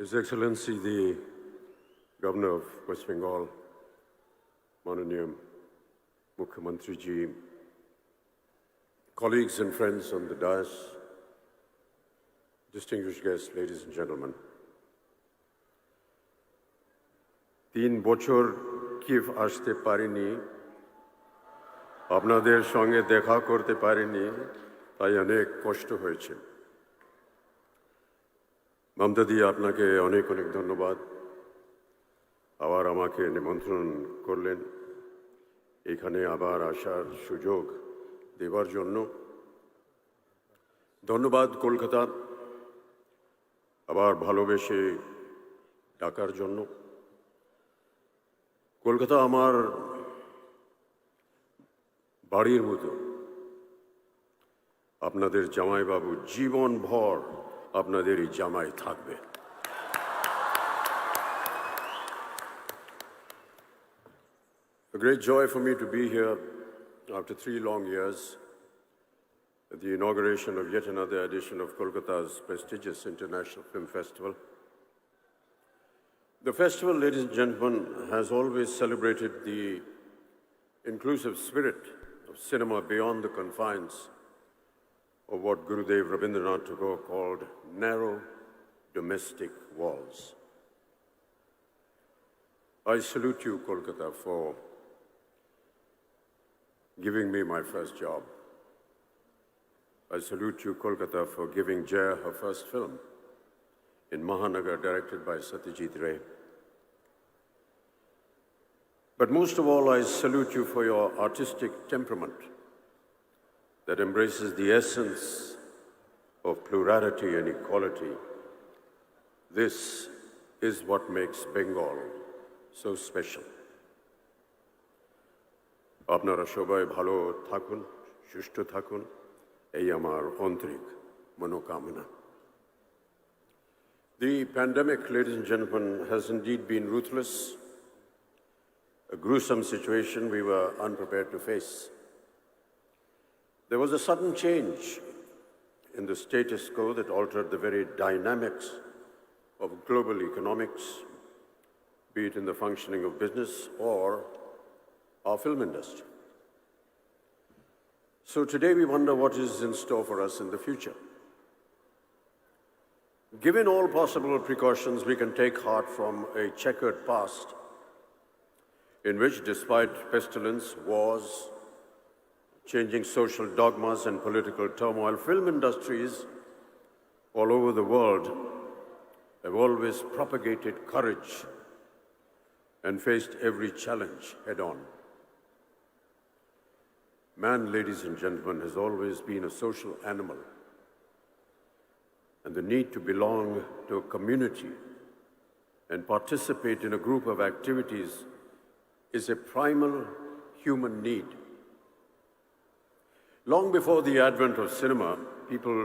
His Excellency the Governor of West Bengal, Mananiya Mukhyamantri Ji, colleagues and friends on the dais, distinguished guests, ladies and gentlemen. 3 বছর Kyiv আসতে পারিনি, আপনাদের সঙ্গে দেখা করতে পারিনি, তাই অনেক কষ্ট হয়েছে। মমতা দি, আপনাকে অনেক অনেক ধন্যবাদ। আবার আমাকে নিমন্ত্রণ করলেন এখানে আবার আসার সুযোগ দেবার জন্য। ধন্যবাদ কলকাতা আবার ভালোবেসে ডাকার জন্য। কলকাতা আমার বাড়ির মতো। আপনাদের জামাইবাবু জীবনভর আপনাদেরই জামাই থাকবে। A great joy for me to be here after 3 long years at the inauguration of yet another edition of Kolkata's prestigious International Film Festival. The festival, ladies and gentlemen, has always celebrated the inclusive spirit of cinema beyond the confines of what Gurudev Rabindranath Tagore called narrow domestic walls. I salute you, Kolkata, for giving me my first job. I salute you, Kolkata, for giving Jaya her first film in Mahanagar, directed by Satyajit Ray. But most of all, I salute you for your artistic temperament that embraces the essence of plurality and equality. This is what makes Bengal so special. আপনারা সবাই ভালো থাকুন, সুস্থ থাকুন, এই আমার আন্তরিক মনোকামনা। The pandemic, ladies and gentlemen, has indeed been ruthless, a gruesome situation we were unprepared to face. There was a sudden change in the status quo that altered the very dynamics of global economics, be it in the functioning of business or our film industry. So today we wonder what is in store for us in the future. Given all possible precautions, we can take heart from a checkered past in which, despite pestilence, wars, changing social dogmas and political turmoil, film industries all over the world have always propagated courage and faced every challenge head-on. Man, ladies and gentlemen, has always been a social animal, and the need to belong to a community and participate in a group of activities is a primal human need. Long before the advent of cinema, people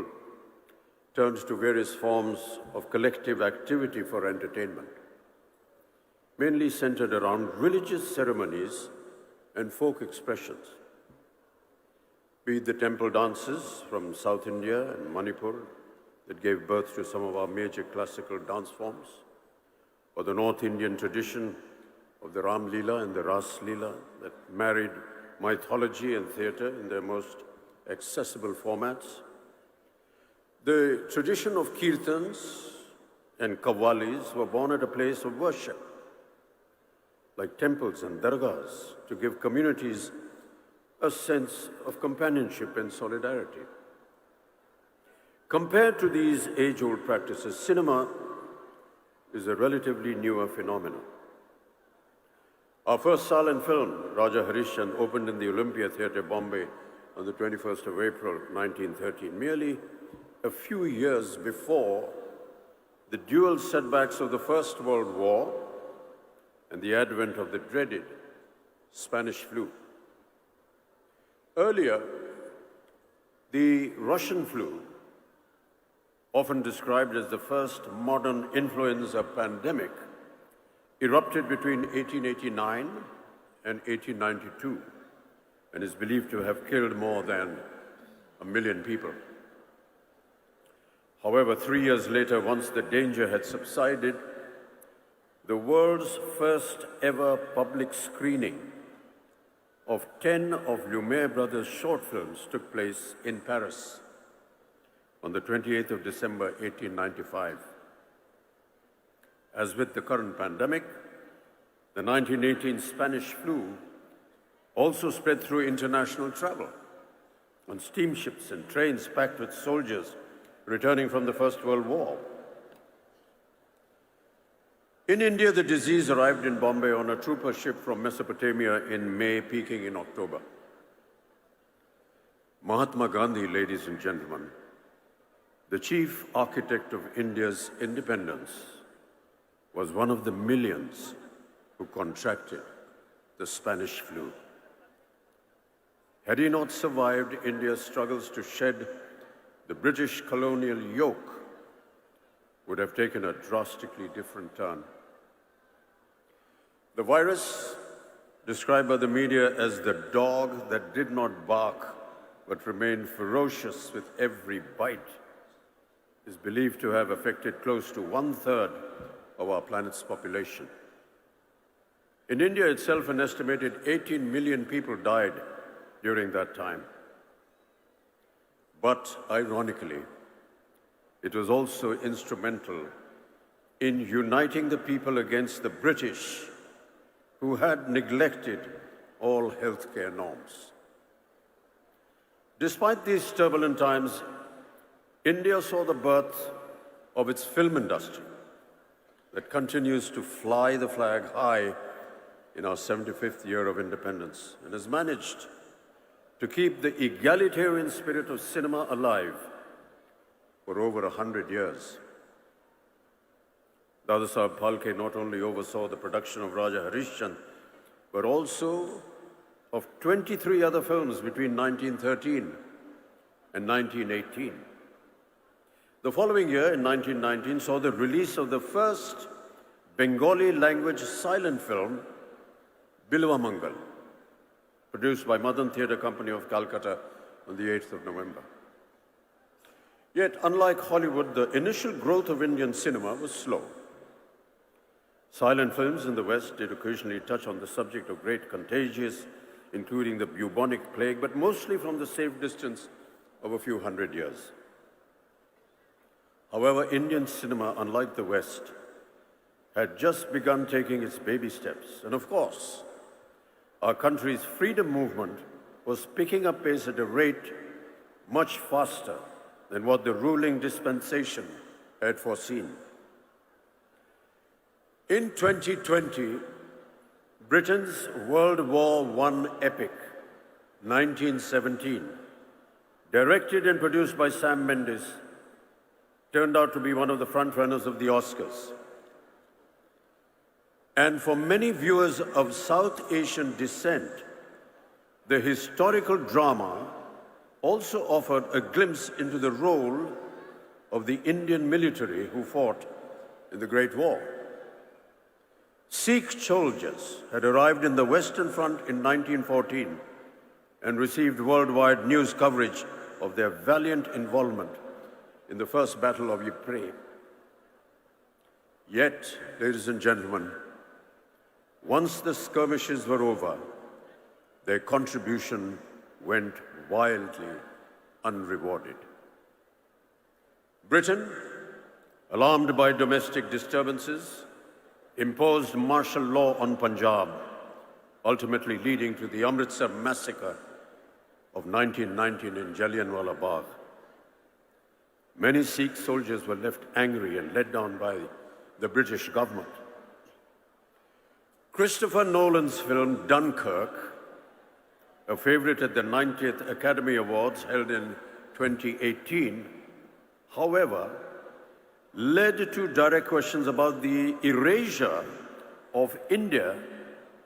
turned to various forms of collective activity for entertainment, mainly centered around religious ceremonies and folk expressions. Be it the temple dances from South India and Manipur that gave birth to some of our major classical dance forms, or the North Indian tradition of the Ram Leela and the Ras Leela that married mythology and theatre in their most accessible formats. The tradition of kirtans and qawwalis were born at a place of worship, like temples and dargahs, to give communities a sense of companionship and solidarity. Compared to these age-old practices, cinema is a relatively newer phenomenon. Our first silent film, Raja Harishchandra, opened in the Olympia Theatre, Bombay, on the 21st of April, 1913, merely a few years before the dual setbacks of the First World War and the advent of the dreaded Spanish flu. Earlier, the Russian flu, often described as the first modern influenza pandemic, erupted between 1889 and 1892 and is believed to have killed more than 1 million people. However, 3 years later, once the danger had subsided, the world's first ever public screening of 10 of Lumiere brothers' short films took place in Paris on the 28th of December, 1895. As with the current pandemic, the 1918 Spanish flu also spread through international travel on steamships and trains packed with soldiers returning from the First World War. In India, the disease arrived in Bombay on a trooper ship from Mesopotamia in May, peaking in October. Mahatma Gandhi, ladies and gentlemen, the chief architect of India's independence, was one of the millions who contracted the Spanish flu. Had he not survived India's struggles to shed the British colonial yoke, would have taken a drastically different turn. The virus, described by the media as the dog that did not bark but remained ferocious with every bite, is believed to have affected close to 1/3 of our planet's population. In India itself, an estimated 18 million people died during that time. But ironically, it was also instrumental in uniting the people against the British, who had neglected all healthcare norms. Despite these turbulent times, India saw the birth of its film industry that continues to fly the flag high in our 75th year of independence and has managed to keep the egalitarian spirit of cinema alive for over 100 years. Dada Saheb Phalke not only oversaw the production of Raja Harishchandra, but also of 23 other films between 1913 and 1918. The following year, in 1919, saw the release of the first Bengali language silent film, Bilwa Mangal, produced by Madan Theatre Company of Calcutta on the 8th of November. Yet, unlike Hollywood, the initial growth of Indian cinema was slow. Silent films in the West did occasionally touch on the subject of great contagions, including the bubonic plague, but mostly from the safe distance of a few hundred years. However, Indian cinema, unlike the West, had just begun taking its baby steps. And of course, our country's freedom movement was picking up pace at a rate much faster than what the ruling dispensation had foreseen. In 2020, Britain's World War I epic, 1917, directed and produced by Sam Mendes, turned out to be one of the frontrunners of the Oscars. And for many viewers of South Asian descent, the historical drama also offered a glimpse into the role of the Indian military who fought in the Great War. Sikh soldiers had arrived in the Western Front in 1914 and received worldwide news coverage of their valiant involvement in the First Battle of Ypres. Yet, ladies and gentlemen, once the skirmishes were over, their contribution went wildly unrewarded. Britain, alarmed by domestic disturbances, imposed martial law on Punjab, ultimately leading to the Amritsar massacre of 1919 in Jallianwala Bagh. Many Sikh soldiers were left angry and let down by the British government. Christopher Nolan's film Dunkirk, a favorite at the 90th Academy Awards held in 2018, however, led to direct questions about the erasure of India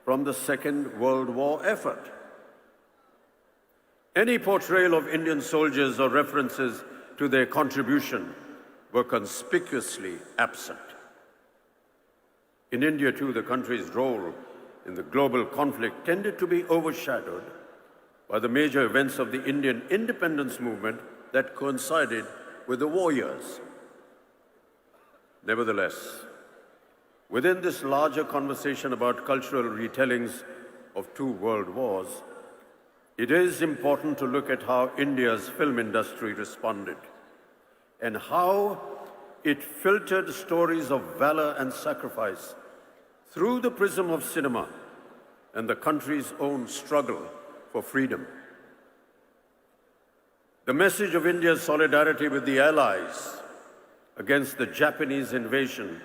from the Second World War effort. Any portrayal of Indian soldiers or references to their contribution were conspicuously absent. In India, too, the country's role in the global conflict tended to be overshadowed by the major events of the Indian independence movement that coincided with the war years. Nevertheless, within this larger conversation about cultural retellings of two world wars, it is important to look at how India's film industry responded and how it filtered stories of valor and sacrifice through the prism of cinema and the country's own struggle for freedom. The message of India's solidarity with the Allies against the Japanese invasion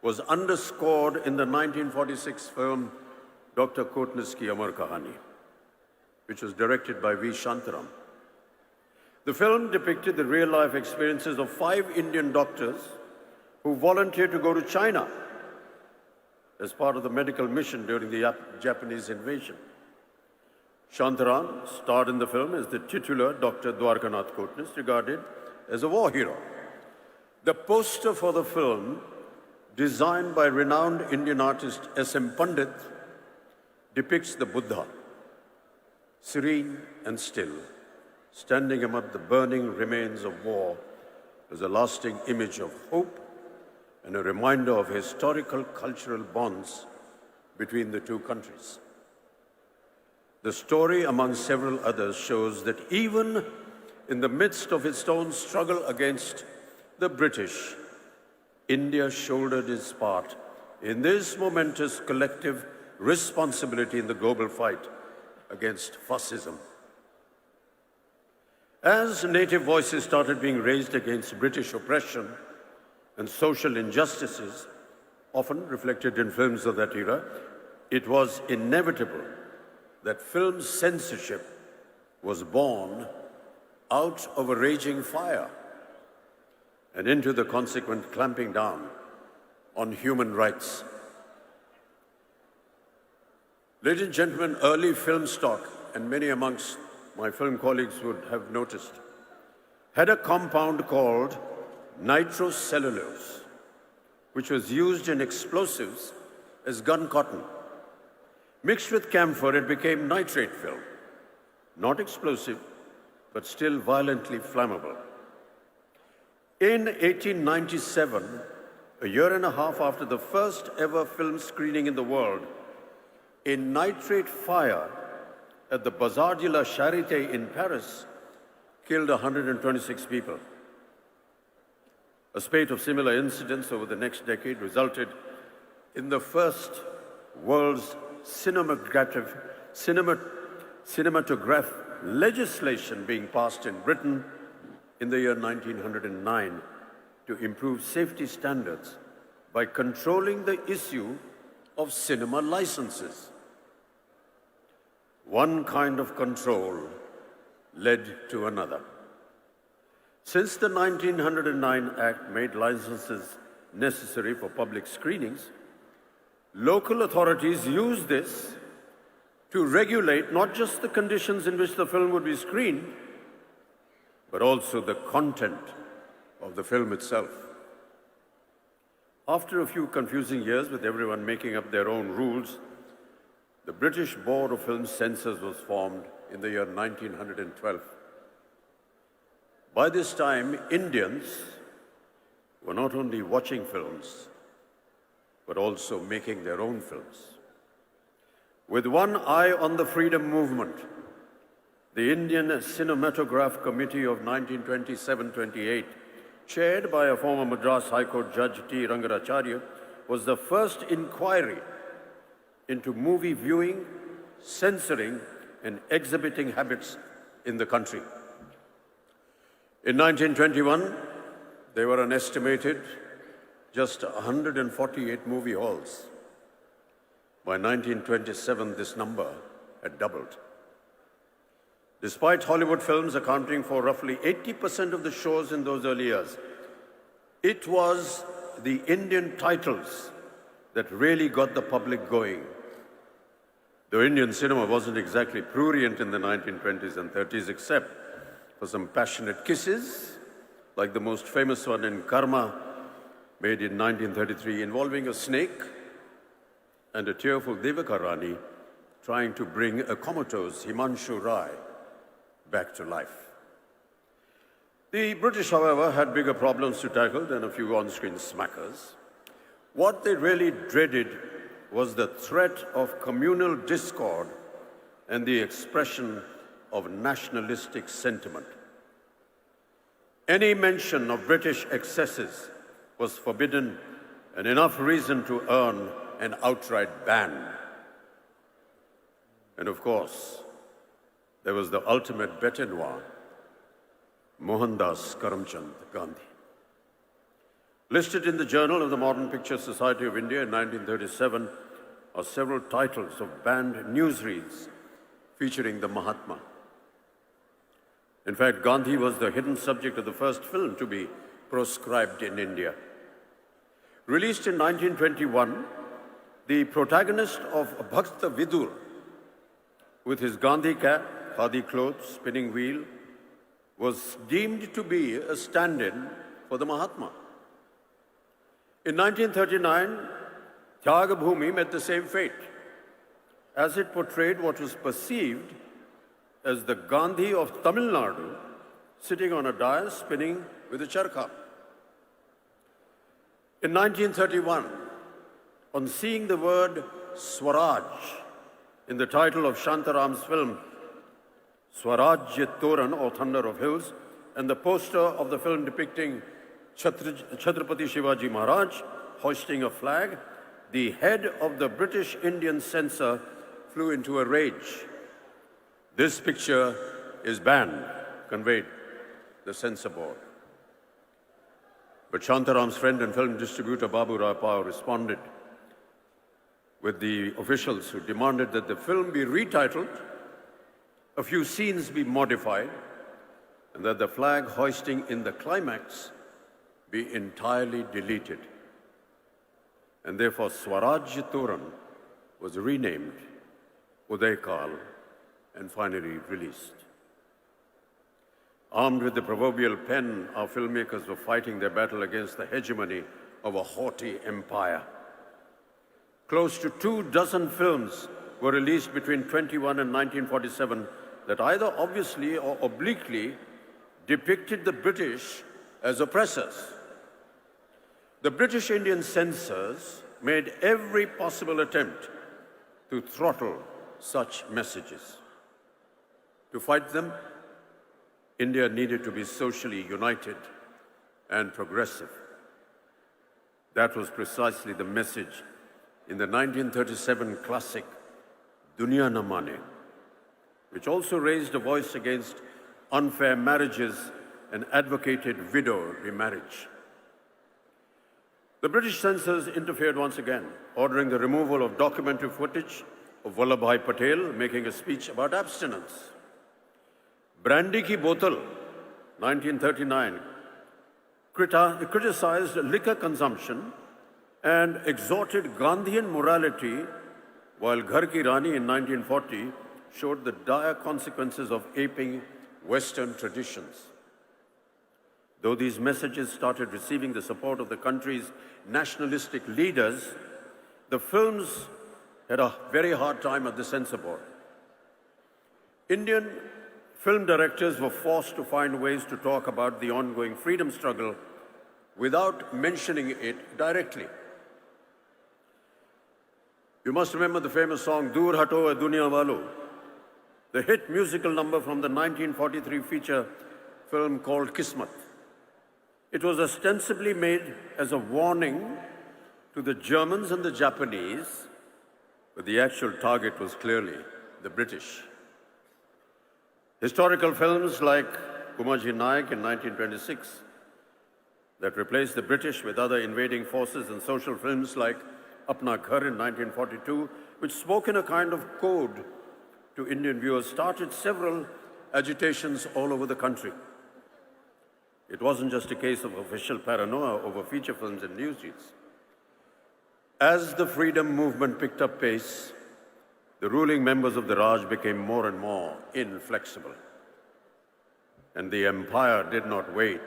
was underscored in the 1946 film Dr. Kotnis Ki Amar Kahani, which was directed by V. Shantaram. The film depicted the real-life experiences of 5 Indian doctors who volunteered to go to China as part of the medical mission during the Japanese invasion. Shantaram starred in the film as the titular Dr. Dwarkanath Kotnis, regarded as a war hero. The poster for the film, designed by renowned Indian artist S.M. Pandit, depicts the Buddha, serene and still, standing amid the burning remains of war as a lasting image of hope and a reminder of historical cultural bonds between the two countries. The story, among several others, shows that even in the midst of its own struggle against the British, India shouldered its part in this momentous collective responsibility in the global fight against fascism. As native voices started being raised against British oppression and social injustices, often reflected in films of that era, it was inevitable that film censorship was born out of a raging fire and into the consequent clamping down on human rights. Ladies and gentlemen, early film stock, and many amongst my film colleagues would have noticed, had a compound called nitrocellulose, which was used in explosives as gun cotton. Mixed with camphor, it became nitrate film, not explosive, but still violently flammable. In 1897, a year and a half after the first ever film screening in the world, a nitrate fire at the Bazar de la Charité in Paris killed 126 people. A spate of similar incidents over the next decade resulted in the first world's cinematograph legislation being passed in Britain in the year 1909 to improve safety standards by controlling the issue of cinema licenses. One kind of control led to another. Since the 1909 Act made licenses necessary for public screenings, local authorities used this to regulate not just the conditions in which the film would be screened, but also the content of the film itself. After a few confusing years with everyone making up their own rules, the British Board of Film Censors was formed in the year 1912. By this time, Indians were not only watching films, but also making their own films. With one eye on the freedom movement, the Indian Cinematograph Committee of 1927-28, chaired by a former Madras High Court Judge T. Rangaracharya, was the first inquiry into movie viewing, censoring, and exhibiting habits in the country. In 1921, there were an estimated just 148 movie halls. By 1927, this number had doubled. Despite Hollywood films accounting for roughly 80% of the shows in those early years, it was the Indian titles that really got the public going. Though Indian cinema wasn't exactly prurient in the 1920s and 30s, except for some passionate kisses, like the most famous one in Karma, made in 1933, involving a snake and a tearful Devaka Rani trying to bring a comatose Himanshu Rai back to life. The British, however, had bigger problems to tackle than a few on-screen smackers. What they really dreaded was the threat of communal discord and the expression of nationalistic sentiment. Any mention of British excesses was forbidden and enough reason to earn an outright ban. And of course, there was the ultimate bête noire, Mohandas Karamchand Gandhi. Listed in the Journal of the Modern Picture Society of India in 1937 are several titles of banned newsreels featuring the Mahatma. In fact, Gandhi was the hidden subject of the first film to be proscribed in India. Released in 1921, the protagonist of Bhakta Vidur, with his Gandhi cap, khadi clothes, spinning wheel, was deemed to be a stand-in for the Mahatma. In 1939, Tyaga Bhumi met the same fate, as it portrayed what was perceived as the Gandhi of Tamil Nadu sitting on a dais spinning with a charkha. In 1931, on seeing the word Swaraj in the title of Shantaram's film Swarajya Toran, or Thunder of Hills, and the poster of the film depicting Chhatrapati Shivaji Maharaj hoisting a flag, the head of the British Indian censor flew into a rage. This picture is banned, conveyed the censor board. But Shantaram's friend and film distributor Babu Rao Pao responded with the officials who demanded that the film be retitled, a few scenes be modified, and that the flag hoisting in the climax be entirely deleted. And therefore Swarajya Toran was renamed Uday Kal and finally released. Armed with the proverbial pen, our filmmakers were fighting their battle against the hegemony of a haughty empire. Close to 24 films were released between 21 and 1947 that either obviously or obliquely depicted the British as oppressors. The British Indian censors made every possible attempt to throttle such messages. To fight them, India needed to be socially united and progressive. That was precisely the message in the 1937 classic Duniya Na Mane, which also raised a voice against unfair marriages and advocated widow remarriage. The British censors interfered once again, ordering the removal of documentary footage of Vallabhbhai Patel making a speech about abstinence. Brandy Ki Botal, 1939, criticized liquor consumption and exhorted Gandhian morality, while Ghar Ki Rani in 1940 showed the dire consequences of aping Western traditions. Though these messages started receiving the support of the country's nationalistic leaders, the films had a very hard time at the censor board. Indian film directors were forced to find ways to talk about the ongoing freedom struggle without mentioning it directly. You must remember the famous song Dur Hato Hai Duniya Walo, the hit musical number from the 1943 feature film called Kismat. It was ostensibly made as a warning to the Germans and the Japanese, but the actual target was clearly the British. Historical films like Kumaji Nayak in 1926 that replaced the British with other invading forces, and social films like Apna Ghar in 1942, which spoke in a kind of code to Indian viewers, started several agitations all over the country. It wasn't just a case of official paranoia over feature films and newsreels. As the freedom movement picked up pace, the ruling members of the Raj became more and more inflexible. And the empire did not wait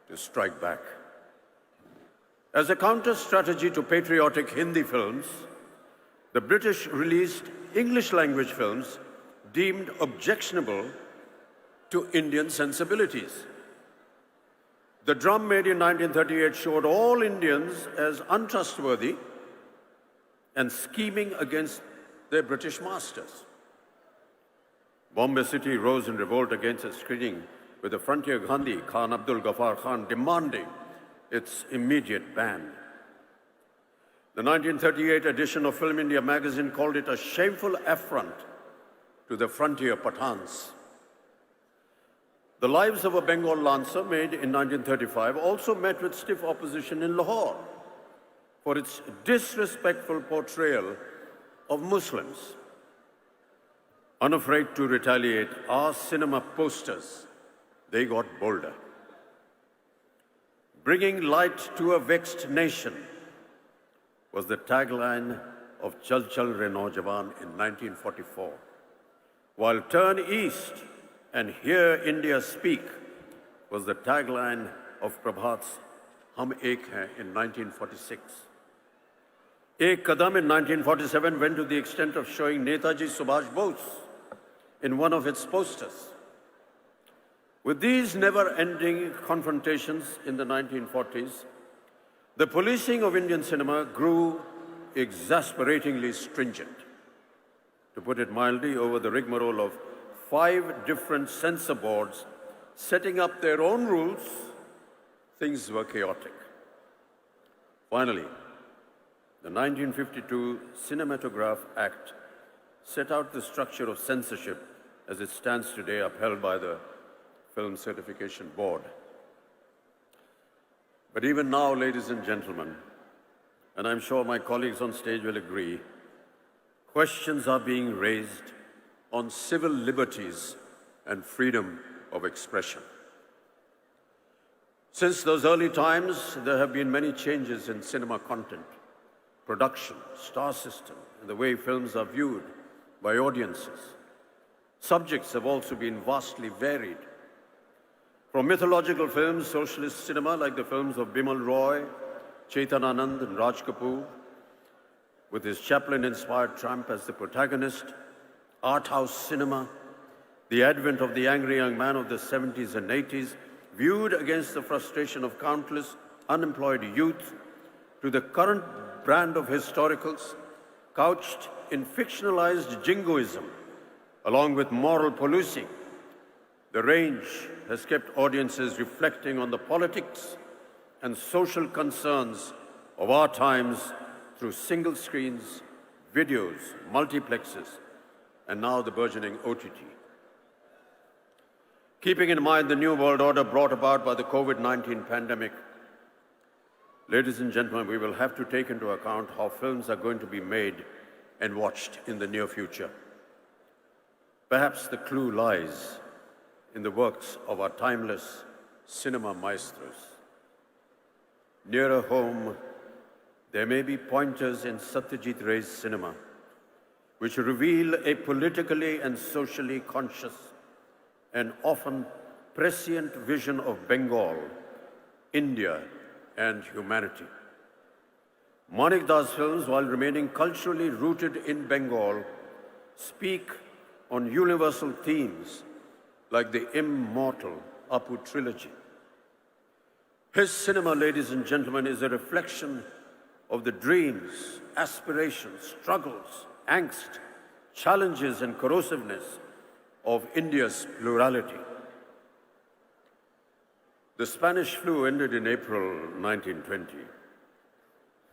to strike back. As a counter-strategy to patriotic Hindi films, the British released English-language films deemed objectionable to Indian sensibilities. The drum made in 1938 showed all Indians as untrustworthy and scheming against their British masters. Bombay City rose in revolt against its screening, with the frontier Gandhi, Khan Abdul Ghaffar Khan, demanding its immediate ban. The 1938 edition of Film India magazine called it a shameful affront to the frontier Pathans. The Lives of a Bengal Lancer, made in 1935, also met with stiff opposition in Lahore for its disrespectful portrayal of Muslims. Unafraid to retaliate, our cinema posters, they got bolder. Bringing light to a vexed nation was the tagline of Chal Chal Re Naujawan in 1944, while Turn East and Hear India Speak was the tagline of Prabhat's Hum Ek Hain in 1946. Ek Kadam in 1947 went to the extent of showing Netaji Subhash Bose in one of its posters. With these never-ending confrontations in the 1940s, the policing of Indian cinema grew exasperatingly stringent. To put it mildly, over the rigmarole of 5 different censor boards setting up their own rules, things were chaotic. Finally, the 1952 Cinematograph Act set out the structure of censorship as it stands today, upheld by the Film Certification Board. But even now, ladies and gentlemen, and I'm sure my colleagues on stage will agree, questions are being raised on civil liberties and freedom of expression. Since those early times, there have been many changes in cinema content, production, star system, and the way films are viewed by audiences. Subjects have also been vastly varied. From mythological films, socialist cinema like the films of Bimal Roy, Chetan Anand and Raj Kapoor, with his Chaplin-inspired Trump as the protagonist, art house cinema, the advent of the angry young man of the 70s and 80s, viewed against the frustration of countless unemployed youth, to the current brand of historicals, couched in fictionalized jingoism, along with moral policing. The range has kept audiences reflecting on the politics and social concerns of our times through single screens, videos, multiplexes, and now the burgeoning OTT. Keeping in mind the new world order brought about by the COVID-19 pandemic, ladies and gentlemen, we will have to take into account how films are going to be made and watched in the near future. Perhaps the clue lies in the works of our timeless cinema maestros. Nearer home, there may be pointers in Satyajit Ray's cinema which reveal a politically and socially conscious and often prescient vision of Bengal, India, and humanity. Manik Das films, while remaining culturally rooted in Bengal, speak on universal themes like the immortal Apu trilogy. His cinema, ladies and gentlemen, is a reflection of the dreams, aspirations, struggles, angst, challenges, and corrosiveness of India's plurality. The Spanish flu ended in April 1920.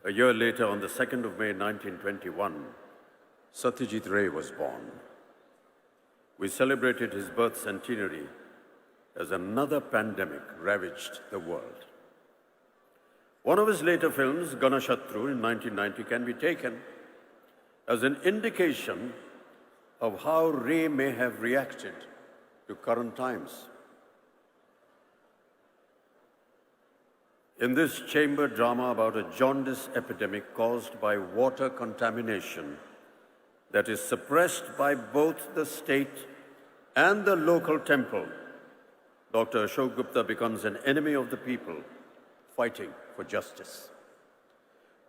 A year later, on the 2nd of May 1921, Satyajit Ray was born. We celebrated his birth centenary as another pandemic ravaged the world. One of his later films, Ganashatru in 1990, can be taken as an indication of how Ray may have reacted to current times. In this chamber drama about a jaundice epidemic caused by water contamination that is suppressed by both the state and the local temple, Dr. Ashok Gupta becomes an enemy of the people fighting for justice.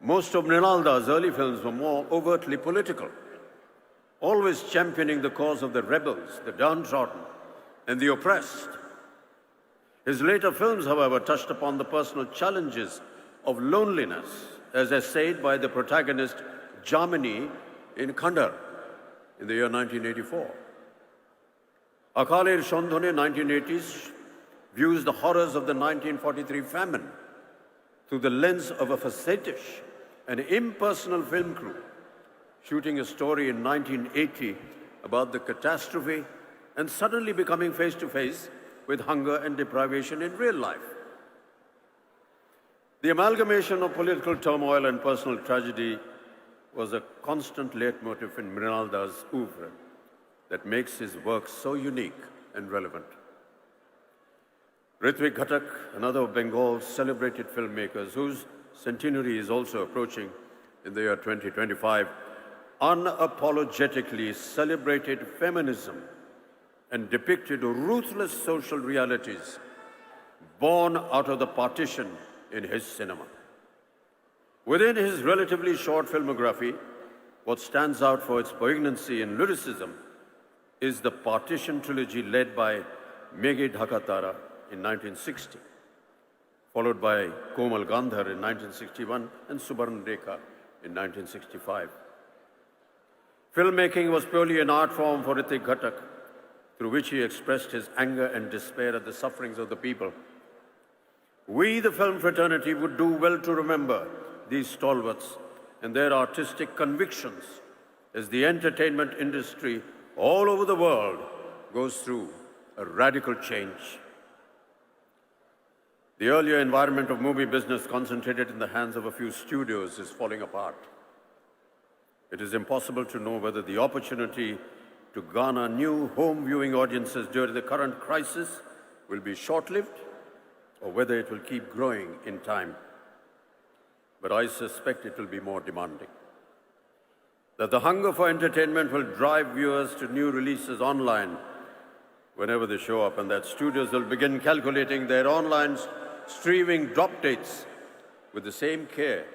Most of Mrinalda's early films were more overtly political, always championing the cause of the rebels, the downtrodden, and the oppressed. His later films, however, touched upon the personal challenges of loneliness, as essayed by the protagonist Jamini in Khandar in the year 1984. Akaler Shondhone, 1980s, views the horrors of the 1943 famine through the lens of a facetious and impersonal film crew, shooting a story in 1980 about the catastrophe and suddenly becoming face to face with hunger and deprivation in real life. The amalgamation of political turmoil and personal tragedy was a constant leitmotif in Mrinalda's oeuvre that makes his work so unique and relevant. Ritwik Ghatak, another of Bengal's celebrated filmmakers whose centenary is also approaching in the year 2025, unapologetically celebrated feminism and depicted ruthless social realities born out of the partition in his cinema. Within his relatively short filmography, what stands out for its poignancy and lyricism is the Partition trilogy led by Meghe Dhakatara in 1960, followed by Komal Gandhar in 1961 and Subarn Rekha in 1965. Filmmaking was purely an art form for Ritwik Ghatak, through which he expressed his anger and despair at the sufferings of the people. We, the film fraternity, would do well to remember these stalwarts and their artistic convictions as the entertainment industry all over the world goes through a radical change. The earlier environment of movie business concentrated in the hands of a few studios is falling apart. It is impossible to know whether the opportunity to garner new home viewing audiences during the current crisis will be short-lived or whether it will keep growing in time. But I suspect it will be more demanding. That the hunger for entertainment will drive viewers to new releases online whenever they show up, and that studios will begin calculating their online streaming drop dates with the same care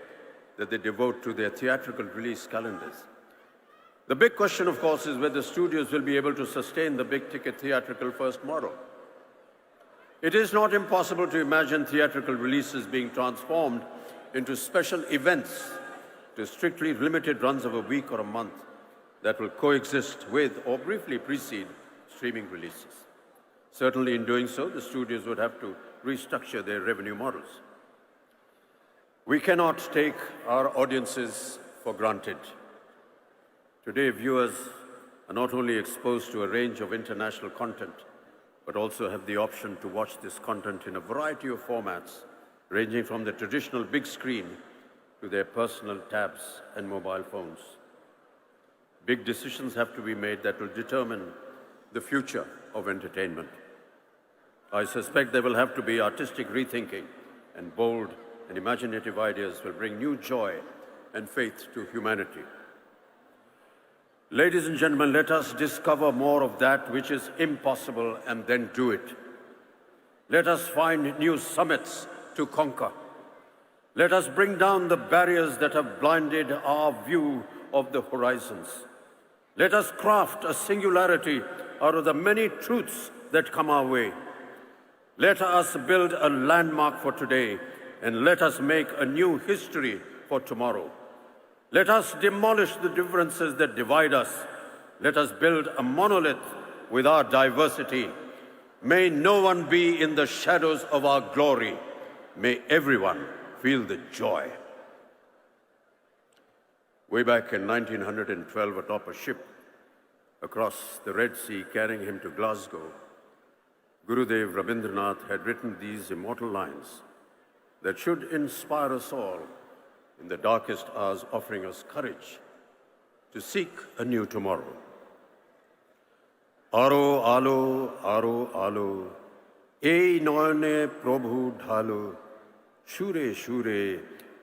that they devote to their theatrical release calendars. The big question, of course, is whether studios will be able to sustain the big-ticket theatrical first model. It is not impossible to imagine theatrical releases being transformed into special events to strictly limited runs of a week or a month that will coexist with or briefly precede streaming releases. Certainly in doing so, the studios would have to restructure their revenue models. We cannot take our audiences for granted. Today, viewers are not only exposed to a range of international content, but also have the option to watch this content in a variety of formats, ranging from the traditional big screen to their personal tabs and mobile phones. Big decisions have to be made that will determine the future of entertainment. I suspect there will have to be artistic rethinking, and bold and imaginative ideas will bring new joy and faith to humanity. Ladies and gentlemen, let us discover more of that which is impossible and then do it. Let us find new summits to conquer. Let us bring down the barriers that have blinded our view of the horizons. Let us craft a singularity out of the many truths that come our way. Let us build a landmark for today, and let us make a new history for tomorrow. Let us demolish the differences that divide us. Let us build a monolith with our diversity. May no one be in the shadows of our glory. May everyone feel the joy. Way back in 1912, atop a ship across the Red Sea carrying him to Glasgow, Gurudev Rabindranath had written these immortal lines that should inspire us all in the darkest hours, offering us courage to seek a new tomorrow. Aro alo, ei noyane prabhu dhalo, shure shure,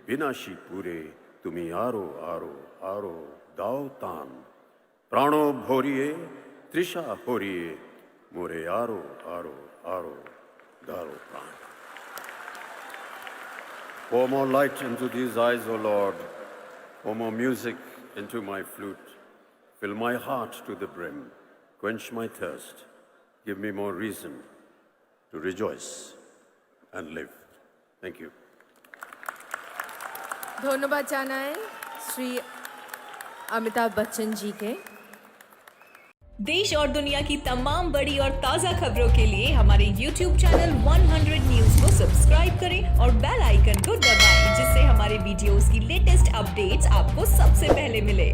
binashi pure, tumi aro, dao tan, prano bhoriye, trisha horiye, more aro, daro pran. Pour more light into these eyes, O Lord. Pour more music into my flute. Fill my heart to the brim. Quench my thirst. Give me more reason to rejoice and live. Thank you. धन्यवाद জানাই श्री अमिताभ बच्चन जी के। देश और दुनिया की तमाम बड़ी और ताज़ा खबरों के लिए हमारे YouTube चैनल 100 न्यूज़ को सब्सक्राइब करें और बेल आइकन को दबाएं, जिससे हमारे वीडियोस की लेटेस्ट अपडेट्स आपको सबसे पहले मिले।